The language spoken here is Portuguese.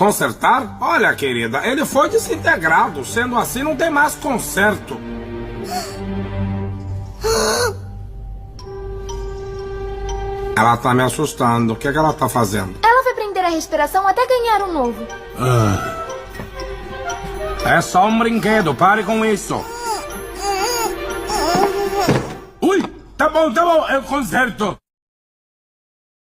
Consertar? Olha, querida, ele foi desintegrado. Sendo assim, não tem mais conserto. Ela tá me assustando. O que é que ela tá fazendo? Ela vai prender a respiração até ganhar um novo. É só um brinquedo, pare com isso. Ui, tá bom, eu conserto.